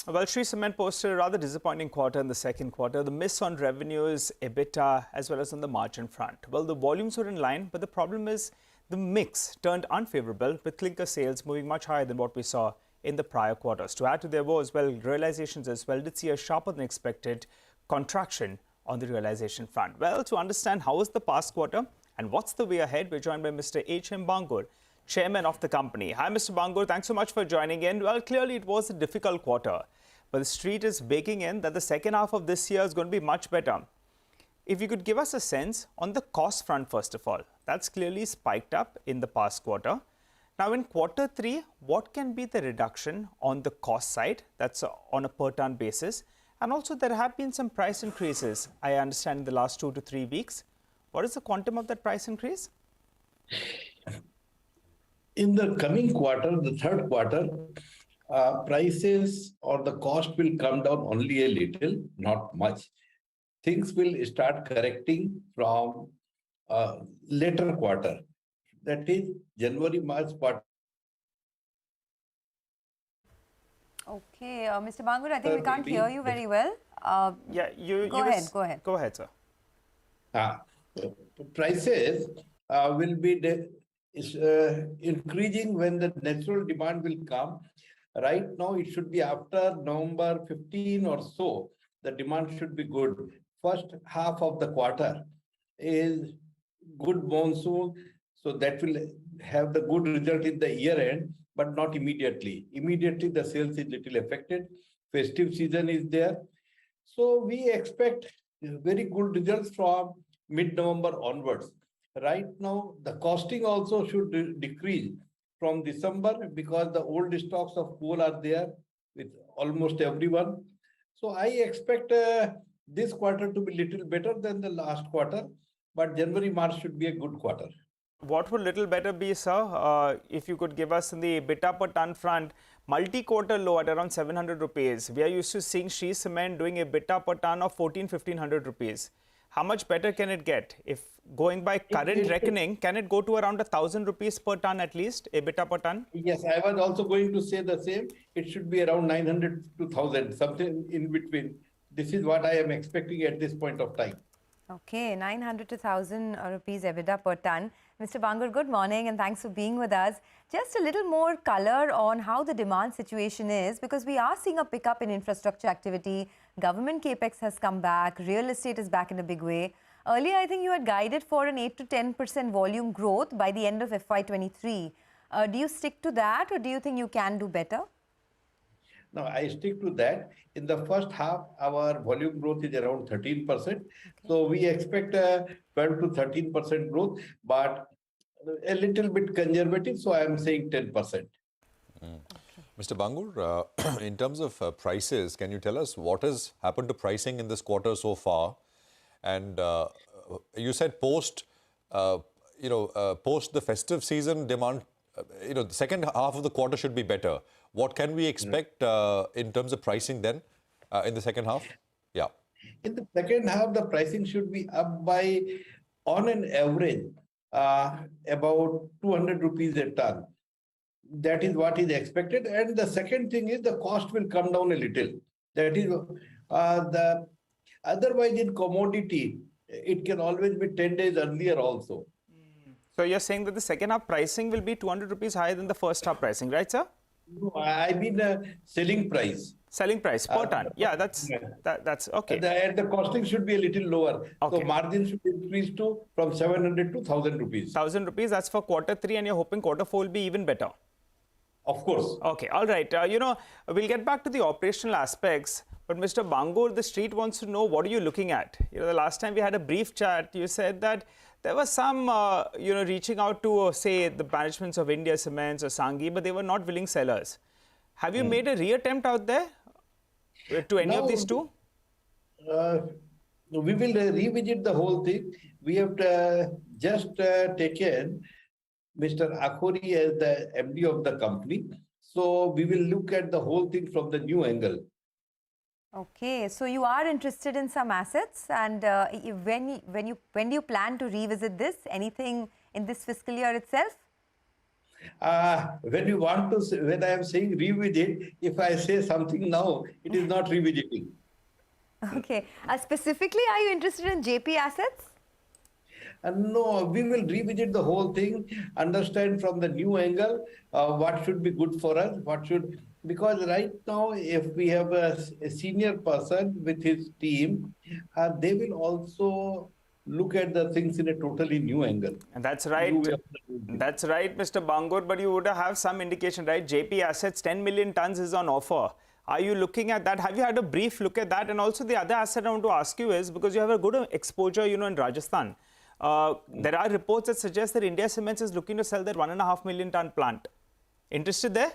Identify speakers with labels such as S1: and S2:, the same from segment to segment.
S1: Well, Shree Cement posted a rather disappointing quarter in the second quarter. The miss on revenues, EBITDA, as well as on the margin front. Well, the volumes were in line, but the problem is the mix turned unfavorable, with clinker sales moving much higher than what we saw in the prior quarters. To add to their woes, well, realizations as well did see a sharper than expected contraction on the realization front. Well, to understand how was the past quarter and what's the way ahead, we're joined by Mr. H.M. Bangur, Chairman of the company. Hi, Mr. Bangur. Thanks so much for joining in. Well, clearly it was a difficult quarter, but the street is baking in that the second half of this year is going to be much better. If you could give us a sense on the cost front, first of all, that's clearly spiked up in the past quarter. Now, in quarter three, what can be the reduction on the cost side? That's on a per ton basis. And also, there have been some price increases, I understand, in the last 2 to 3 weeks. What is the quantum of that price increase?
S2: In the coming quarter, the third quarter, prices or the cost will come down only a little, not much. Things will start correcting from later quarter. That is January, March quarter.
S3: Okay, Mr. Bangur, I think we can't hear you very well. Go ahead.
S1: Go ahead, sir.
S2: Prices will be increasing when the natural demand will come. Right now, it should be after November 15 or so, the demand should be good. First half of the quarter is good monsoon, so that will have the good result in the year end, but not immediately. Immediately, the sales is little affected. Festive season is there. So we expect very good results from mid-November onwards. Right now, the costing also should decrease from December because the old stocks of coal are there with almost everyone. So I expect this quarter to be little better than the last quarter, but January, March should be a good quarter.
S1: What would little better be, sir? If you could give us in the EBITDA per ton front, multi-quarter low at around 700 rupees. We are used to seeing Shree Cement doing a EBITDA per ton of 1,400-1,500 rupees. How much better can it get? If going by current reckoning, can it go to around 1,000 rupees per ton at least, EBITDA per ton?
S2: Yes, I was also going to say the same. It should be around 900 to 1,000, something in between. This is what I am expecting at this point of time.
S3: Okay, 900 to 1,000 rupees EBITDA per ton. Mr. Bangur, good morning and thanks for being with us. Just a little more color on how the demand situation is, because we are seeing a pickup in infrastructure activity. Government capex has come back. Real estate is back in a big way. Earlier, I think you had guided for an 8 to 10% volume growth by the end of FY23. Do you stick to that, or do you think you can do better?
S2: No, I stick to that. In the first half, our volume growth is around 13%. Okay. So we expect 12 to 13% growth, but a little bit conservative. So I am saying 10%.
S4: Okay. Mr. Bangur, in terms of prices, can you tell us what has happened to pricing in this quarter so far? And you said post the festive season demand, the second half of the quarter should be better. What can we expect in terms of pricing then in the second half? Yeah.
S2: In the second half, the pricing should be up by, on an average, about 200 rupees a ton. That is what is expected. And the second thing is the cost will come down a little. That is otherwise in commodity, it can always be 10 days earlier also.
S1: So you're saying that the second half pricing will be 200 rupees higher than the first half pricing, right, sir?
S2: No, I mean selling price.
S1: Selling price per ton. Yeah, that's okay.
S2: And the costing should be a little lower.
S1: Okay.
S2: So margin should increase from 700 to 1,000 rupees.
S1: 1,000 rupees, that's for quarter three, and you're hoping quarter four will be even better.
S2: Of course.
S1: Okay, all right. We'll get back to the operational aspects. But Mr. Bangur, the street wants to know, what are you looking at? The last time we had a brief chat, you said that there was some, reaching out to, say, the managements of India Cements or Sanghi, but they were not willing sellers. Have you made a reattempt out there to any of these two?
S2: We will revisit the whole thing. We have just taken Mr. Akhori as the MD of the company. So we will look at the whole thing from the new angle.
S3: Okay, so you are interested in some assets, and when do you plan to revisit this? Anything in this fiscal year itself?
S2: When you want to, when I am saying revisit, if I say something now, it is not revisiting.
S3: Okay. Specifically, are you interested in JP assets?
S2: No, we will revisit the whole thing, understand from the new angle what should be good for us, because right now, if we have a senior person with his team, they will also look at the things in a totally new angle.
S1: And that's right. That's right, Mr. Bangur, but you would have some indication, right? JP Assets, 10 million tons is on offer. Are you looking at that? Have you had a brief look at that? And also the other asset I want to ask you is, because you have a good exposure, in Rajasthan. There are reports that suggest that India Cements is looking to sell their 1.5 million ton plant. Interested there?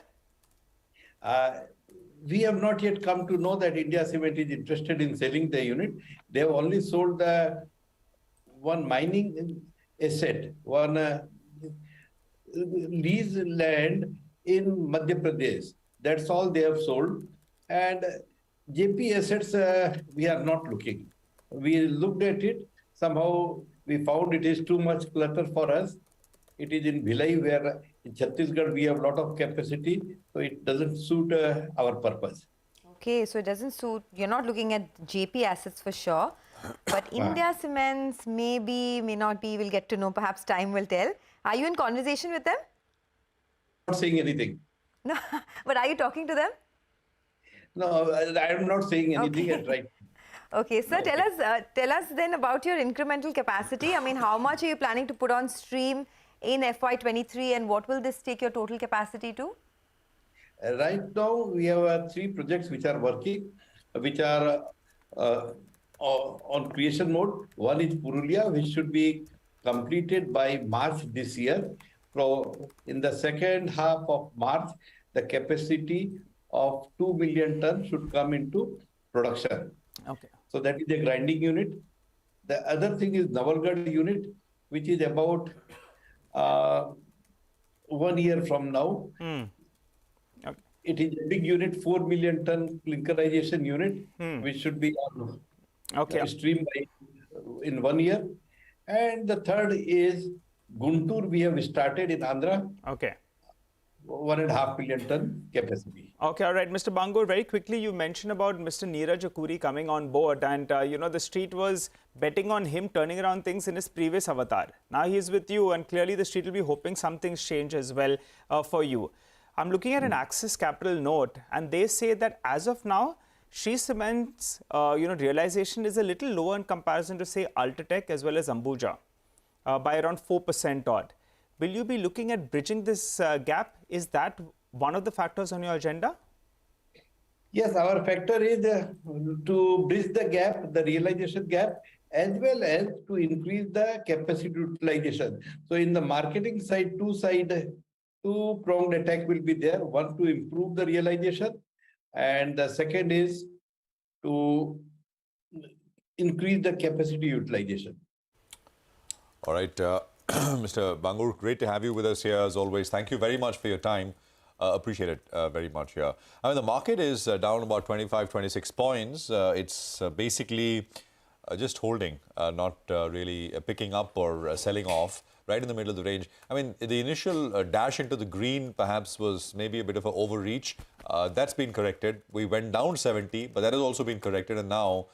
S2: We have not yet come to know that India Cement is interested in selling the unit. They have only sold the one mining asset, one lease land in Madhya Pradesh. That's all they have sold. And JP assets, we are not looking. We looked at it. Somehow we found it is too much clutter for us. It is in Bhilai, where in Chhattisgarh we have a lot of capacity, so it doesn't suit our purpose.
S3: Okay, so it doesn't suit, you're not looking at JP assets for sure, but India Cements maybe, may not be, we'll get to know, perhaps time will tell. Are you in conversation with them?
S2: Not saying anything.
S3: No, but are you talking to them?
S2: No, I am not saying anything at right.
S3: Okay, sir, tell us then about your incremental capacity. I mean, how much are you planning to put on stream in FY23 and what will this take your total capacity to?
S2: Right now, we have 3 projects which are working, which are on creation mode. One is Purulia, which should be completed by March this year. So, in the second half of March, the capacity of 2 million tons should come into production.
S1: Okay.
S2: So that is the grinding unit. The other thing is Navalgarh unit, which is about 1 year from now.
S1: Okay.
S2: It is a big unit, 4 million ton clinkerization unit, which should be on stream in 1 year. And the third is Guntur, we have started in Andhra.
S1: Okay.
S2: 1.5 million ton capacity.
S1: Okay, all right. Mr. Bangur, very quickly, you mentioned about Mr. Neeraj Akuri coming on board and, the street was betting on him turning around things in his previous avatar. Now he is with you and clearly the street will be hoping some things change as well for you. I'm looking at an Axis Capital note and they say that as of now, Shree Cement's, realization is a little lower in comparison to, say, Ultratech as well as Ambuja by around 4% odd. Will you be looking at bridging this gap? Is that one of the factors on your agenda?
S2: Yes, our factor is to bridge the gap, the realization gap, as well as to increase the capacity utilization. So in the marketing side, two-pronged attack will be there. One, to improve the realization, and the second is to increase the capacity utilization.
S4: All right. Mr. Bangur, great to have you with us here as always. Thank you very much for your time. Appreciate it very much here. I mean, the market is down about 25, 26 points. It's basically just holding, not really picking up or selling off, right in the middle of the range. I mean, the initial dash into the green perhaps was maybe a bit of an overreach. That's been corrected. We went down 70, but that has also been corrected. And now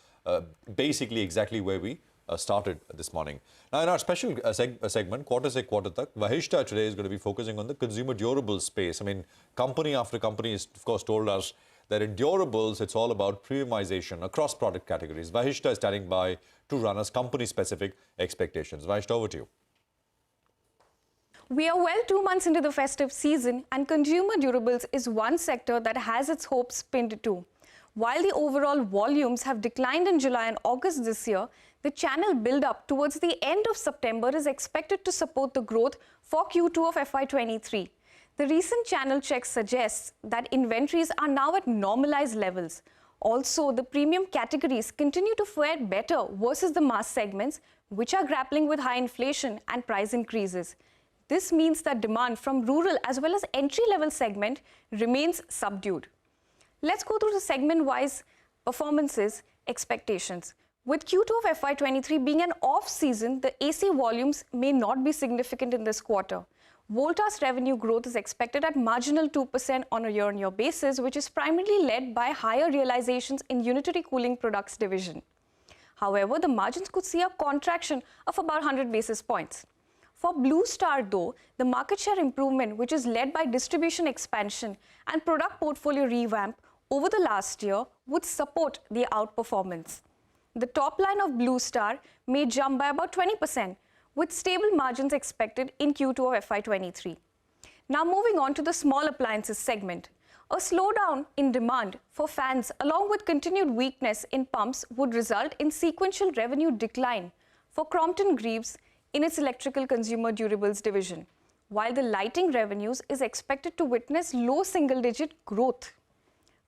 S4: basically exactly where we started this morning. Now, in our special segment, Quarter Se Quarter Tak, Vahishta today is going to be focusing on the consumer durables space. I mean, company after company has, of course, told us that in durables, it's all about premiumization across product categories. Vahishta is standing by to run us company-specific expectations. Vahishta, over to you.
S5: We are well 2 months into the festive season, and consumer durables is one sector that has its hopes pinned to. While the overall volumes have declined in July and August this year, the channel build-up towards the end of September is expected to support the growth for Q2 of FY23. The recent channel check suggests that inventories are now at normalized levels. Also, the premium categories continue to fare better versus the mass segments, which are grappling with high inflation and price increases. This means that demand from rural as well as entry-level segment remains subdued. Let's go through the segment-wise performances expectations. With Q2 of FY23 being an off-season, the AC volumes may not be significant in this quarter. Voltas revenue growth is expected at marginal 2% on a year-on-year basis, which is primarily led by higher realizations in unitary cooling products division. However, the margins could see a contraction of about 100 basis points. For Blue Star though, the market share improvement, which is led by distribution expansion and product portfolio revamp over the last year, would support the outperformance. The top line of Blue Star may jump by about 20%, with stable margins expected in Q2 of FY23. Now moving on to the small appliances segment. A slowdown in demand for fans along with continued weakness in pumps would result in sequential revenue decline for Crompton Greaves in its electrical consumer durables division, while the lighting revenues is expected to witness low single-digit growth.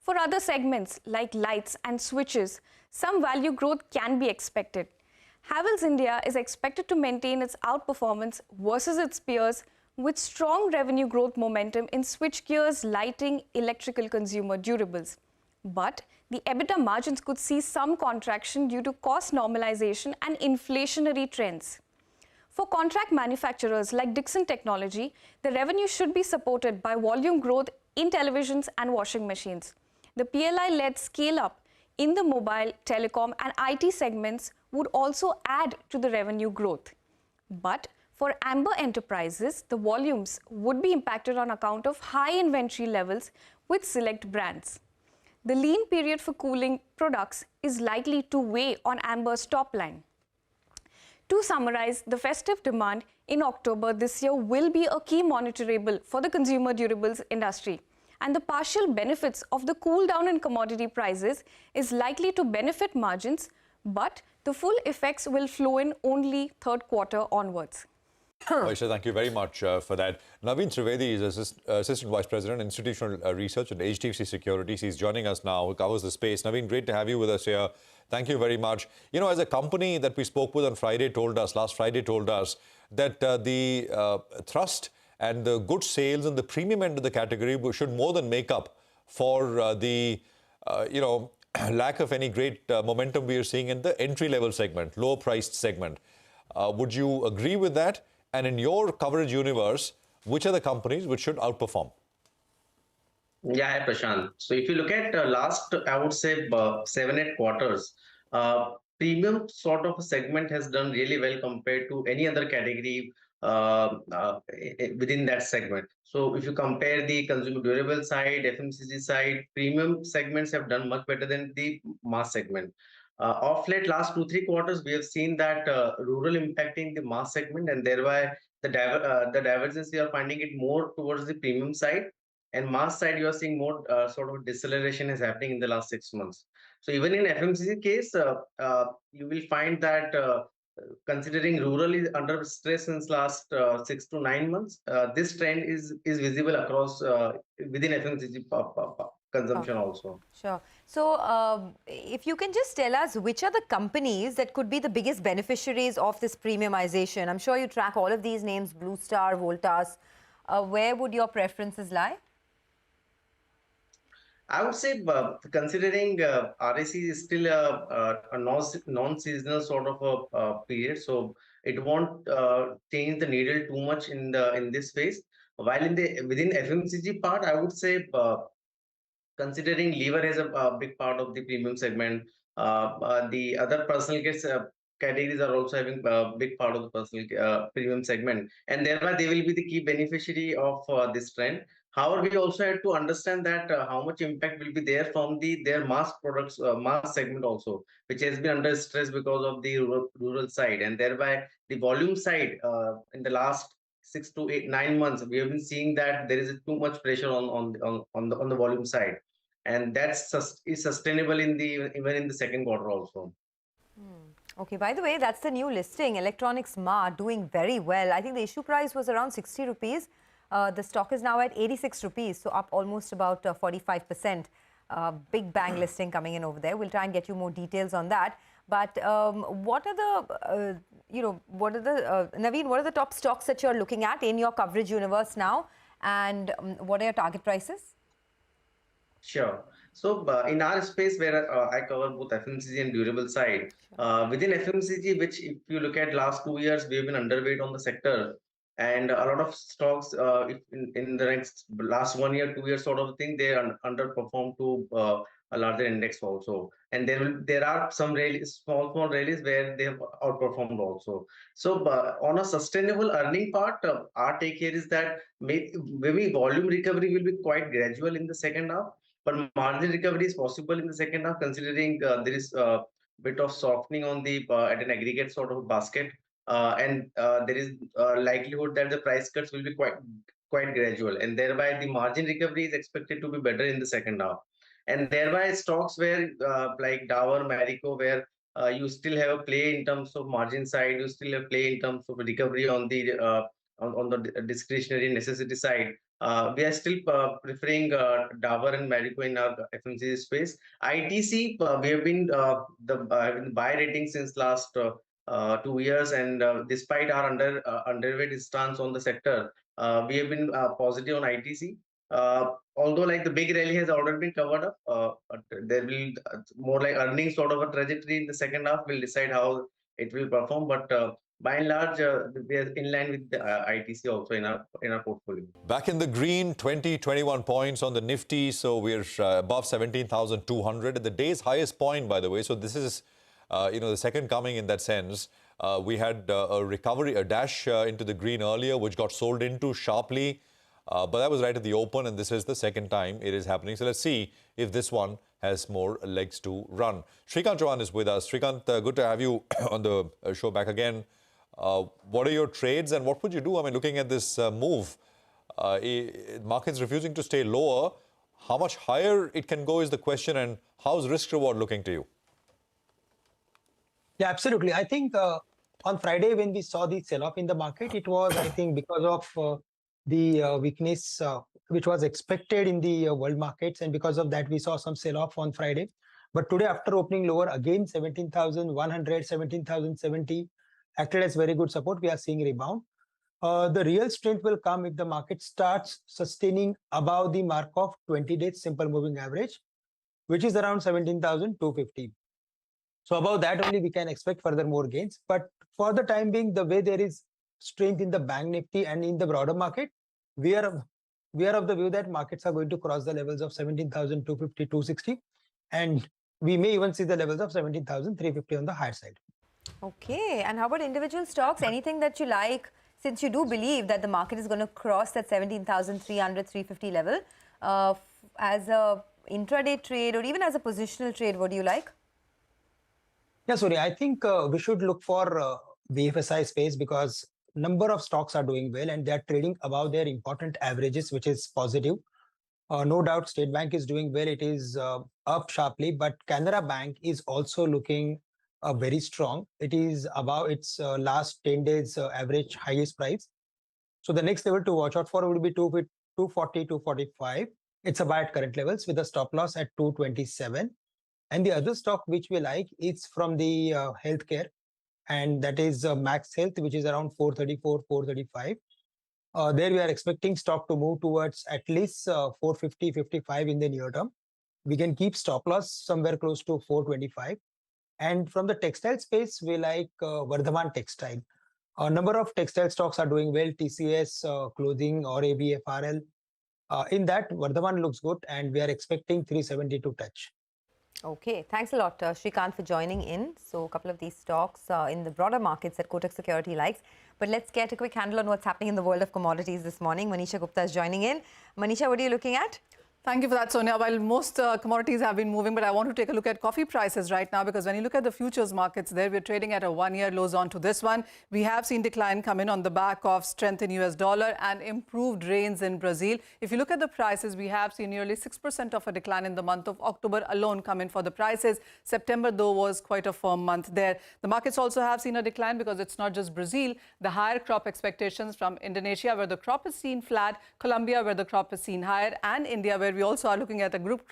S5: For other segments like lights and switches, some value growth can be expected. Havells India is expected to maintain its outperformance versus its peers with strong revenue growth momentum in switchgears, lighting, electrical consumer durables. But the EBITDA margins could see some contraction due to cost normalization and inflationary trends. For contract manufacturers like Dixon Technology, the revenue should be supported by volume growth in televisions and washing machines. The PLI-led scale-up in the mobile, telecom and IT segments would also add to the revenue growth. But for Amber Enterprises, the volumes would be impacted on account of high inventory levels with select brands. The lean period for cooling products is likely to weigh on Amber's top line. To summarize, the festive demand in October this year will be a key monitorable for the consumer durables industry, and the partial benefits of the cool down in commodity prices is likely to benefit margins, but the full effects will flow in only third quarter onwards.
S4: Aisha, thank you very much for that. Naveen Trivedi is Assistant Vice President, Institutional Research at HDFC Securities. He's joining us now, who covers the space. Naveen, great to have you with us here. Thank you very much. You know, as a company that we spoke with on Friday last Friday told us that the thrust and the good sales and the premium end of the category should more than make up for the, lack of any great momentum we are seeing in the entry-level segment, low-priced segment. Would you agree with that? And in your coverage universe, which are the companies which should outperform?
S6: Yeah, hi, Prashant. So if you look at last, I would say 7-8 quarters, premium sort of a segment has done really well compared to any other category within that segment. So if you compare the consumer durable side, FMCG side, premium segments have done much better than the mass segment. Of late, last 2-3 quarters, we have seen that rural impacting the mass segment, and thereby the divergence we are finding it more towards the premium side. And mass side, you are seeing more sort of deceleration is happening in the last 6 months. So even in FMCG case, you will find that considering rural is under stress since last 6 to 9 months, this trend is visible across within FMCG consumption also.
S3: Sure. So if you can just tell us which are the companies that could be the biggest beneficiaries of this premiumization. I'm sure you track all of these names, Blue Star, Voltas. Where would your preferences lie?
S6: I would say, considering RAC is still a non-seasonal sort of a period, so it won't change the needle too much in this phase. While within FMCG part, I would say, considering lever has a big part of the premium segment, the other personal care categories are also having a big part of the personal premium segment, and thereby they will be the key beneficiary of this trend. However, we also have to understand that how much impact will be there from their mass products, mass segment also, which has been under stress because of the rural side, and thereby the volume side in the last 6 to 9 months, we have been seeing that there is too much pressure on the volume side, and that's is sustainable even in the second quarter also.
S3: Okay, by the way, that's the new listing, Electronics Mart, doing very well. I think the issue price was around 60 rupees. The stock is now at 86 rupees, so up almost about 45%. Big bang listing coming in over there. We'll try and get you more details on that. But what are the, Naveen, what are the top stocks that you're looking at in your coverage universe now? And what are your target prices?
S6: Sure. So in our space where I cover both FMCG and durable side, within FMCG, which if you look at last 2 years, we have been underweight on the sector. And a lot of stocks if in the last 1 year, 2 years sort of thing, they underperform to a larger index also. And there are some rallies, small rallies where they have outperformed also. So on a sustainable earning part, our take here is that maybe volume recovery will be quite gradual in the second half, but margin recovery is possible in the second half, considering there is a bit of softening on the at an aggregate sort of basket, and there is likelihood that the price cuts will be quite gradual, and thereby the margin recovery is expected to be better in the second half. And thereby stocks where like Dow, Marico, where you still have a play in terms of margin side, you still have play in terms of recovery on the discretionary necessity side. We are still preferring Dow and Marico in our FMCG space. ITC, we have been the buy rating since last 2 years, and despite our underweight stance on the sector, we have been positive on ITC. Although like the big rally has already been covered up, but there will more like earnings sort of a trajectory in the second half will decide how it will perform. But by and large, we are in line with the ITC also in our portfolio.
S4: Back in the green, 21 points on the Nifty, so we're above 17,200 at the day's highest point, by the way. So this is the second coming in that sense. We had a recovery, a dash into the green earlier, which got sold into sharply. But that was right at the open, and this is the second time it is happening. So let's see if this one has more legs to run. Shrikant Chauhan is with us. Shrikant, good to have you on the show back again. What are your trades and what would you do? I mean, looking at this move, markets refusing to stay lower. How much higher it can go is the question, and how's risk reward looking to you?
S7: Yeah, absolutely. I think on Friday when we saw the sell-off in the market, it was, I think, because of the weakness which was expected in the world markets, and because of that we saw some sell-off on Friday. But today, after opening lower again, 17,100, 17,070 acted as very good support. We are seeing rebound. The real strength will come if the market starts sustaining above the mark of 20-day simple moving average, which is around 17,250. So above that only we can expect further more gains. But for the time being, the way there is strength in the bank Nifty and in the broader market, we are of the view that markets are going to cross the levels of 17,250, 260, and we may even see the levels of 17,350 on the higher side.
S3: Okay, and how about individual stocks? Anything that you like, since you do believe that the market is going to cross that 17,300, 350 level, as a intraday trade or even as a positional trade, what do you like?
S7: Yeah, sorry, I think we should look for BFSI space, because number of stocks are doing well and they are trading above their important averages, which is positive. No doubt State Bank is doing well. It is up sharply, but Canara Bank is also looking very strong. It is above its last 10 days average highest price. So the next level to watch out for would be 240, 245. It's a buy at current levels with a stop loss at 227. And the other stock which we like is from the healthcare, and that is Max Health, which is around 434, 435. There we are expecting stock to move towards at least 450, 55 in the near term. We can keep stop loss somewhere close to 425. And from the textile space, we like Vardhaman Textile. A number of textile stocks are doing well, TCS, clothing or ABFRL. In that, Vardhaman looks good, and we are expecting 370 to touch.
S3: Okay, thanks a lot, Shrikant, for joining in. So a couple of these stocks in the broader markets that Kotak Security likes. But let's get a quick handle on what's happening in the world of commodities this morning. Manisha Gupta is joining in. Manisha, what are you looking at?
S8: Thank you for that, Sonia. While most commodities have been moving, but I want to take a look at coffee prices right now, because when you look at the futures markets there, we're trading at a one-year lows on to this one. We have seen decline come in on the back of strength in US dollar and improved rains in Brazil. If you look at the prices, we have seen nearly 6% of a decline in the month of October alone come in for the prices. September, though, was quite a firm month there. The markets also have seen a decline because it's not just Brazil. The higher crop expectations from Indonesia, where the crop is seen flat, Colombia, where the crop is seen higher, and India, where we also are looking at a good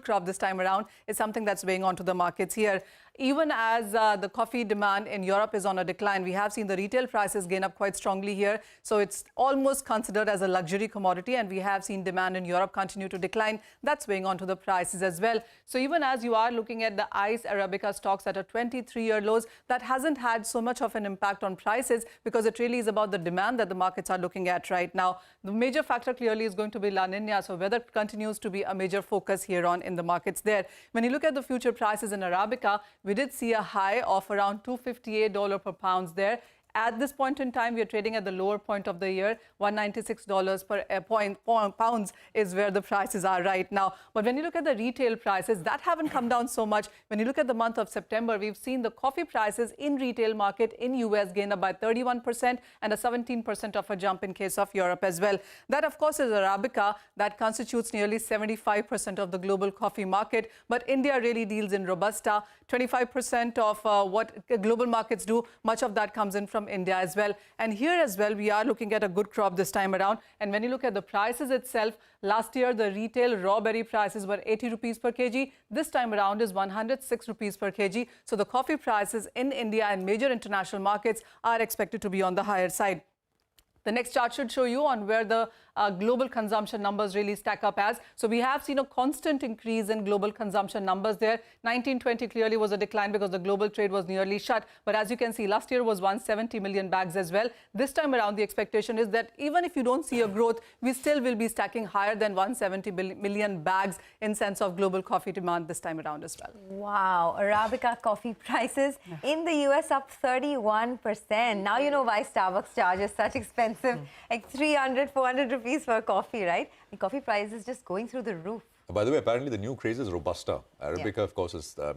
S8: crop this time around, is something that's weighing onto the markets here. even as the coffee demand in Europe is on a decline, we have seen the retail prices gain up quite strongly here. So it's almost considered as a luxury commodity, and we have seen demand in Europe continue to decline. That's weighing onto the prices as well. So even as you are looking at the ICE Arabica stocks at a 23-year lows, that hasn't had so much of an impact on prices because it really is about the demand that the markets are looking at right now. The major factor clearly is going to be La Nina, so weather continues to be a major focus here on in the markets there. When you look at the future prices in Arabica, we did see a high of around $258 per pound there. At this point in time, we are trading at the lower point of the year. $196 per pounds is where the prices are right now. But when you look at the retail prices, that haven't come down so much. When you look at the month of September, we've seen the coffee prices in retail market in US gain up by 31% and a 17% of a jump in case of Europe as well. That, of course, is Arabica. That constitutes nearly 75% of the global coffee market. But India really deals in Robusta. 25% of what global markets do, much of that comes in from India as well. And here as well, we are looking at a good crop this time around. And when you look at the prices itself, last year, the retail raw berry prices were 80 rupees per kg. This time around is 106 rupees per kg. So the coffee prices in India and major international markets are expected to be on the higher side. The next chart should show you on where the global consumption numbers really stack up as. So we have seen a constant increase in global consumption numbers there. 1920 clearly was a decline because the global trade was nearly shut. But as you can see, last year was 170 million bags as well. This time around, the expectation is that even if you don't see a growth, we still will be stacking higher than 170 million bags in sense of global coffee demand this time around as well.
S3: Wow, Arabica coffee prices in the US up 31%. Now you know why Starbucks charges such expensive, like 300, 400 rupees for coffee, right? The coffee price is just going through the roof.
S4: By the way, apparently the new craze is Robusta. Arabica, of course, is the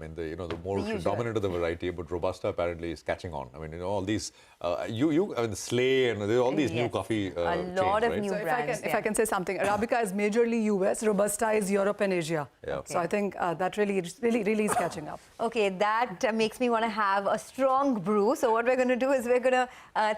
S4: more dominant of the variety, but Robusta apparently is catching on. I mean, all these, I mean, Slay and there are all these new coffee chains,
S3: lot of
S4: right?
S3: new
S8: So
S3: brands.
S8: if I can say something, Arabica is majorly US, Robusta is Europe and Asia.
S4: Yeah. Okay.
S8: So I think that really is catching up.
S3: Okay, that makes me want to have a strong brew. So what we're going to do is we're going to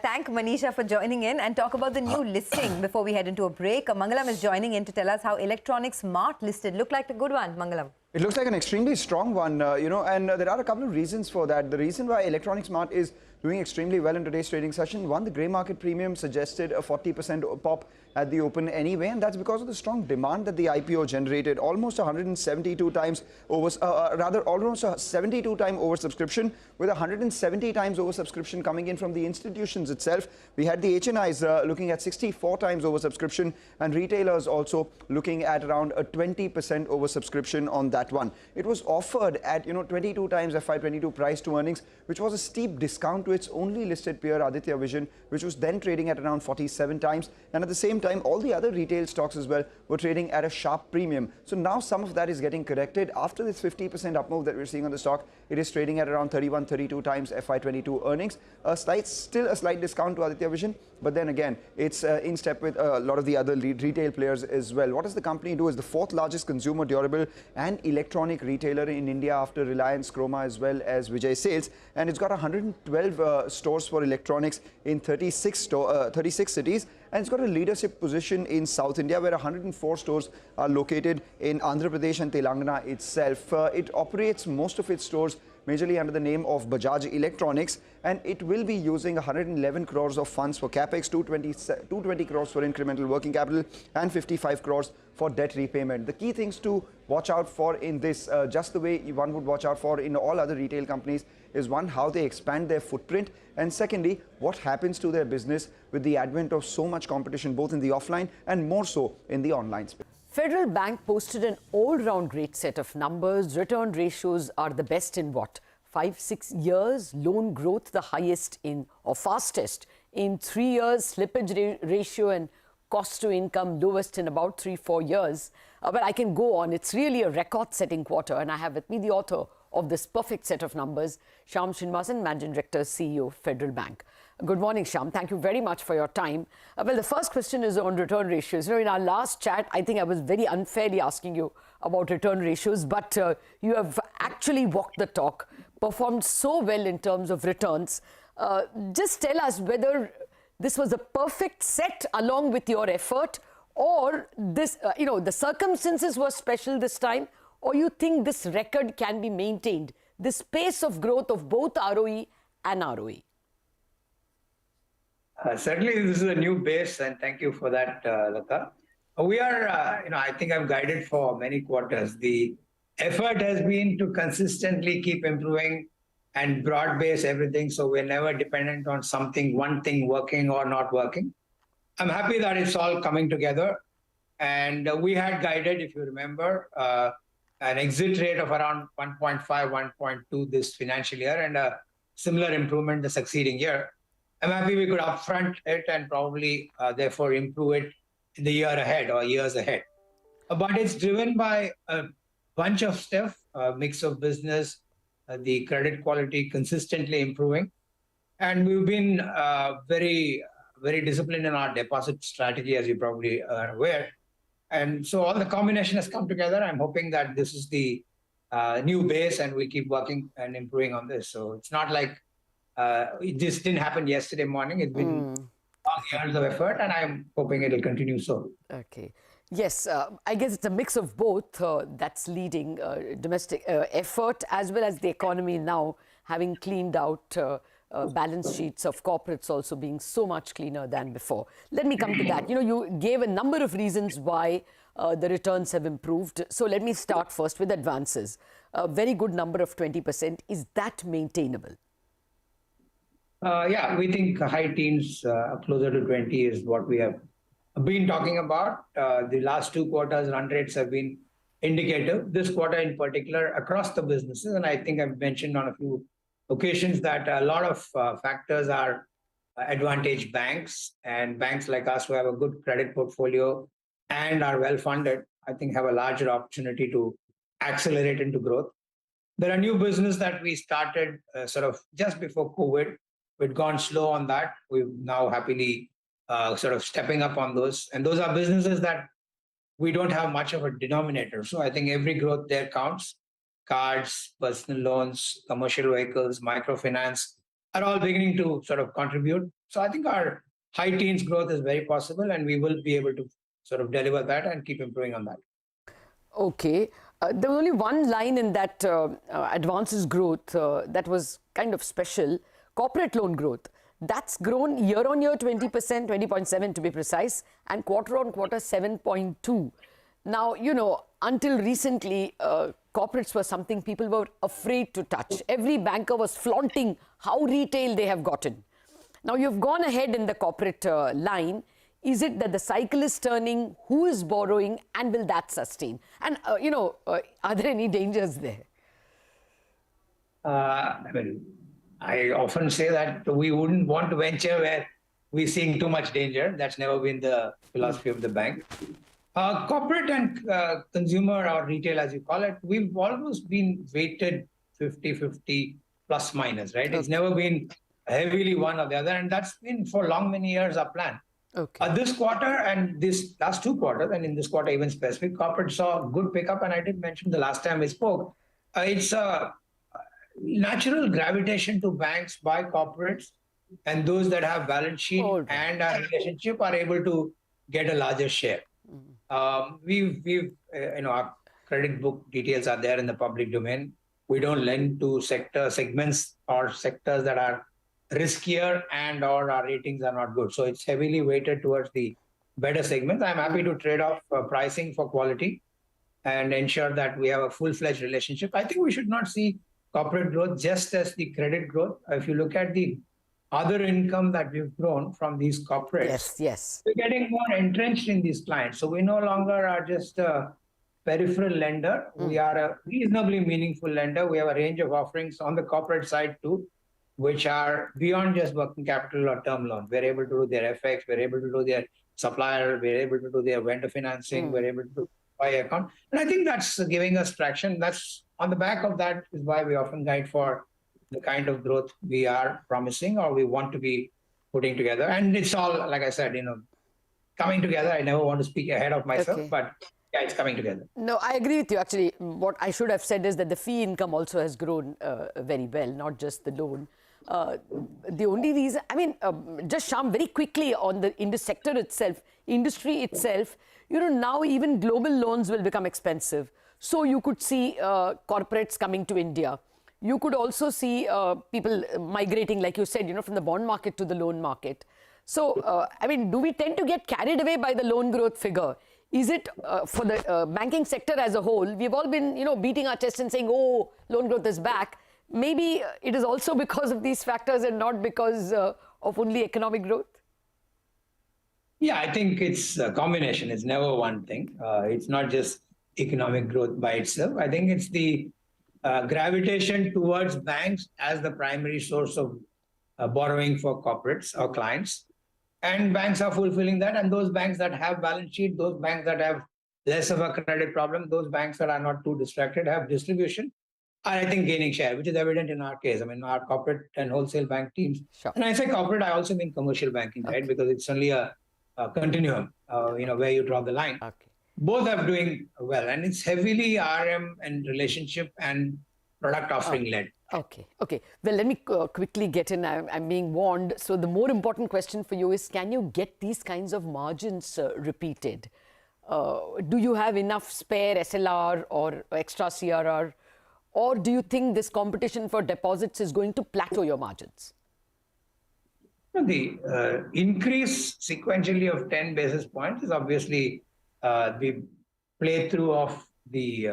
S3: thank Manisha for joining in and talk about the new listing before we head into a break. Mangalam is joining in to tell us how Electronics Mart listed. Look like a good one, Mangalam.
S9: It looks like an extremely strong one, and there are a couple of reasons for that. The reason why Electronics Mart is doing extremely well in today's trading session, one, the grey market premium suggested a 40% pop at the open anyway, and that's because of the strong demand that the IPO generated. Almost 172 times almost 72 time oversubscription, with 170 times oversubscription coming in from the institutions itself. We had the HNIs looking at 64 times oversubscription, and retailers also looking at around a 20% oversubscription on that one. It was offered at 22 times FY22 price to earnings, which was a steep discount to its only listed peer Aditya Vision, which was then trading at around 47 times, and at the same time all the other retail stocks as well were trading at a sharp premium. So now some of that is getting corrected. After this 50% up move that we're seeing on the stock, it is trading at around 31, 32 times FY22 earnings. Still a slight discount to Aditya Vision, but then again, it's in step with a lot of the other retail players as well. What does the company do? Is the fourth largest consumer durable and electronic retailer in India after Reliance, Chroma as well as Vijay Sales, and it's got 112 stores for electronics in 36 cities, and it's got a leadership position in South India where 104 stores are located in Andhra Pradesh and Telangana itself. It operates most of its stores majorly under the name of Bajaj Electronics, and it will be using 111 crores of funds for capex, 220 crores for incremental working capital, and 55 crores for debt repayment. The key things to watch out for in this, just the way one would watch out for in all other retail companies, is one, how they expand their footprint, and secondly, what happens to their business with the advent of so much competition both in the offline and more so in the online space.
S10: Federal Bank posted an all-round great set of numbers. Return ratios are the best in what? 5-6 years? Loan growth the highest in or fastest in 3 years. Slippage ratio and cost to income lowest in about 3-4 years. But I can go on. It's really a record-setting quarter, and I have with me the author of this perfect set of numbers, Shyam Srinivasan, Managing Director, CEO, Federal Bank. Good morning, Shyam. Thank you very much for your time. Well, the first question is on return ratios. In our last chat, I think I was very unfairly asking you about return ratios, but you have actually walked the talk, performed so well in terms of returns. Just tell us whether this was a perfect set along with your effort, or this, the circumstances were special this time, or you think this record can be maintained this pace of growth of both ROE and ROE?
S11: Certainly, this is a new base, and thank you for that, Lata. We are, I think I've guided for many quarters. The effort has been to consistently keep improving and broad base everything, so we're never dependent on something, one thing working or not working. I'm happy that it's all coming together. And we had guided, if you remember, an exit rate of around 1.5, 1.2 this financial year and a similar improvement the succeeding year. I'm happy we could upfront it and probably therefore improve it in the year ahead or years ahead. But it's driven by a bunch of stuff, a mix of business, the credit quality consistently improving. And we've been very disciplined in our deposit strategy, as you probably are aware. And so all the combination has come together. I'm hoping that this is the new base and we keep working and improving on this. So it's not like it just didn't happen yesterday morning. It's been long years of effort, and I'm hoping it'll continue so.
S10: Okay. Yes, I guess it's a mix of both that's leading domestic effort as well as the economy now having cleaned out balance sheets of corporates also being so much cleaner than before. Let me come to that. You gave a number of reasons why the returns have improved. So let me start first with advances. A very good number of 20%. Is that maintainable?
S11: Yeah, we think high teens, closer to 20 is what we have been talking about. The last 2 quarters run rates have been indicative. This quarter in particular across the businesses, and I think I've mentioned on a few occasions that a lot of factors are advantage banks, and banks like us who have a good credit portfolio and are well funded, I think have a larger opportunity to accelerate into growth. There are new business that we started sort of just before COVID. We'd gone slow on that. We've now happily sort of stepping up on those. And those are businesses that we don't have much of a denominator. So I think every growth there counts. Cards, personal loans, commercial vehicles, microfinance are all beginning to sort of contribute. So I think our high teens growth is very possible, and we will be able to sort of deliver that and keep improving on that.
S10: Okay. There was only one line in that advances growth that was kind of special. Corporate loan growth. That's grown year on year 20%, 20.7 to be precise, and quarter on quarter 7.2. Now, until recently, corporates were something people were afraid to touch. Every banker was flaunting how retail they have gotten. Now, you've gone ahead in the corporate line. Is it that the cycle is turning? Who is borrowing? And will that sustain? And, are there any dangers there?
S11: I often say that we wouldn't want to venture where we're seeing too much danger. That's never been the philosophy of the bank. Corporate and consumer or retail, as you call it, we've almost been weighted 50-50 plus minus, right? Okay. It's never been heavily one or the other. And that's been for many years our plan. Okay. This quarter and this last 2 quarters, and in this quarter even specific, corporate saw good pickup. And I did mention the last time we spoke, it's a natural gravitation to banks by corporates, and those that have balance sheet and a relationship are able to get a larger share. Our credit book details are there in the public domain. We don't lend to segments or sectors that are riskier and or our ratings are not good. So it's heavily weighted towards the better segments. I'm happy to trade off pricing for quality and ensure that we have a full-fledged relationship. I think we should not see corporate growth just as the credit growth. If you look at the other income that we've grown from these corporates,
S10: yes,
S11: we're getting more entrenched in these clients. So we no longer are just a peripheral lender. We are a reasonably meaningful lender. We have a range of offerings on the corporate side too, which are beyond just working capital or term loan. We're able to do their FX, we're able to do their supplier, we're able to do their vendor financing, we're able to do buy account. And I think that's giving us traction. That's on the back of that is why we often guide for the kind of growth we are promising or we want to be putting together. And it's all, like I said, coming together. I never want to speak ahead of myself, but yeah, it's coming together.
S10: No, I agree with you. Actually, what I should have said is that the fee income also has grown very well, not just the loan. The only reason, just Shyam, very quickly on the sector itself, industry itself, now even global loans will become expensive. So you could see corporates coming to India. you could also see people migrating, like you said, from the bond market to the loan market. So, I mean, do we tend to get carried away by the loan growth figure? Is it for the banking sector as a whole? We've all been, beating our chest and saying, oh, loan growth is back. Maybe it is also because of these factors and not because of only economic growth?
S11: Yeah, I think it's a combination. It's never one thing. It's not just economic growth by itself. I think it's the gravitation towards banks as the primary source of borrowing for corporates or clients. And banks are fulfilling that. And those banks that have balance sheet, those banks that have less of a credit problem, those banks that are not too distracted, have distribution, are, I think, gaining share, which is evident in our case. I mean, our corporate and wholesale bank teams.
S10: Sure.
S11: And I say corporate, I also mean commercial banking, right? Because it's only a continuum, where you draw the line.
S10: Okay.
S11: Both are doing well. And it's heavily RM and relationship and product offering led.
S10: Okay. Well, let me quickly get in. I'm being warned. So the more important question for you is, can you get these kinds of margins repeated? Do you have enough spare SLR or extra CRR? Or do you think this competition for deposits is going to plateau your margins?
S11: The increase sequentially of 10 basis points is obviously the playthrough of the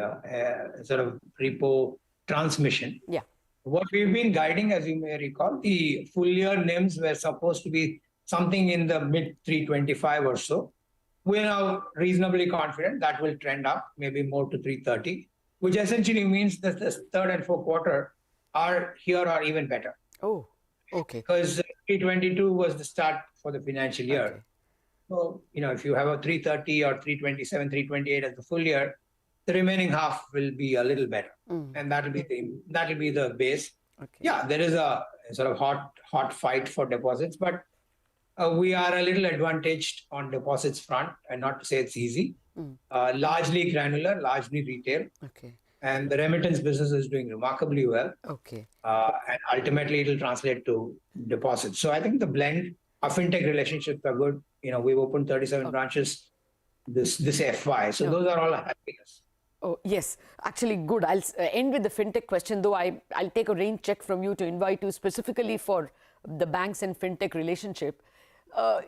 S11: sort of repo transmission.
S10: Yeah.
S11: What we've been guiding, as you may recall, the full year NIMs were supposed to be something in the mid 325 or so. We're now reasonably confident that will trend up, maybe more to 330, which essentially means that the third and fourth quarter are here or even better.
S10: Oh, okay.
S11: Because 322 was the start for the financial year.
S10: Okay.
S11: So, if you have a 330 or 327, 328 as the full year, the remaining half will be a little better. And that'll be the base.
S10: Okay.
S11: Yeah, there is a sort of hot fight for deposits, but we are a little advantaged on deposits front, and not to say it's easy. Largely granular, largely retail.
S10: Okay.
S11: And the remittance business is doing remarkably well.
S10: Okay.
S11: And ultimately, it'll translate to deposits. So I think the blend, our fintech relationships are good. We've opened 37 branches this FY. So those are all happiness.
S10: Oh, yes. Actually, good. I'll end with the fintech question, though I'll take a rain check from you to invite you specifically for the banks and fintech relationship. The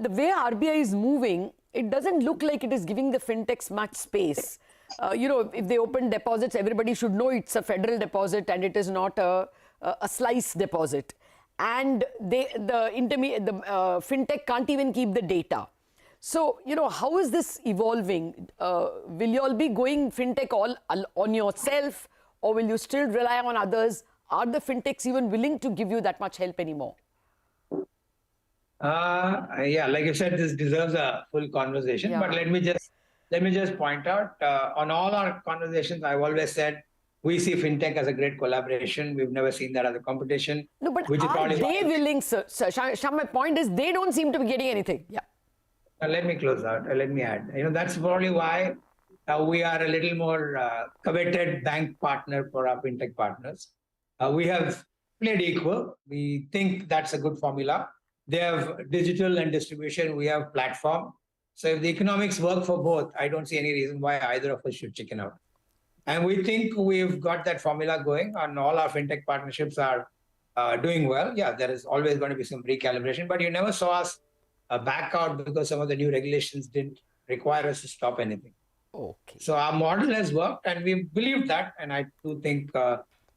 S10: way RBI is moving, it doesn't look like it is giving the fintechs much space. If they open deposits, everybody should know it's a federal deposit and it is not a slice deposit. And the fintech can't even keep the data. So, how is this evolving? Will you all be going fintech all on yourself, or will you still rely on others? Are the fintechs even willing to give you that much help anymore?
S11: Yeah, like you said, this deserves a full conversation.
S10: Yeah.
S11: But let me just point out, on all our conversations, I've always said we see fintech as a great collaboration. We've never seen that as a competition.
S10: No, but are they willing, sir? Shyam, my point is they don't seem to be getting anything. Yeah.
S11: Let me close out. Let me add. That's probably why we are a little more coveted bank partner for our fintech partners. We have played equal. We think that's a good formula. They have digital and distribution. We have platform. So if the economics work for both, I don't see any reason why either of us should chicken out. And we think we've got that formula going, and all our fintech partnerships are doing well. Yeah, there is always going to be some recalibration, but you never saw us back out because some of the new regulations didn't require us to stop anything.
S10: Okay.
S11: So our model has worked, and we believe that, and I do think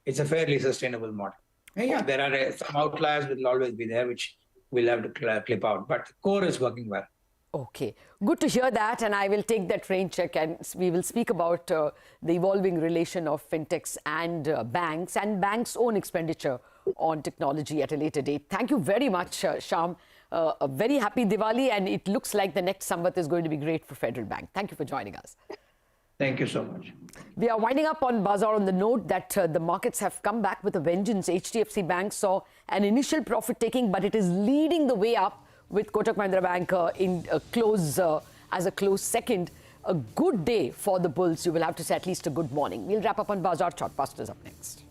S11: it's a fairly sustainable model. And yeah, there are some outliers will always be there, which we'll have to clip out, but the core is working well.
S10: Okay, good to hear that, and I will take that rain check, and we will speak about the evolving relation of fintechs and banks' own expenditure on technology at a later date. Thank you very much, Shyam. A very happy Diwali, and it looks like the next Samvat is going to be great for Federal Bank. Thank you for joining us.
S11: Thank you so much.
S10: We are winding up on Bazaar on the note that the markets have come back with a vengeance. HDFC Bank saw an initial profit taking, but it is leading the way up with Kotak Mahindra Bank as a close second. A good day for the bulls, you will have to say, at least a good morning. We'll wrap up on Bazaar. Chartbusters up next.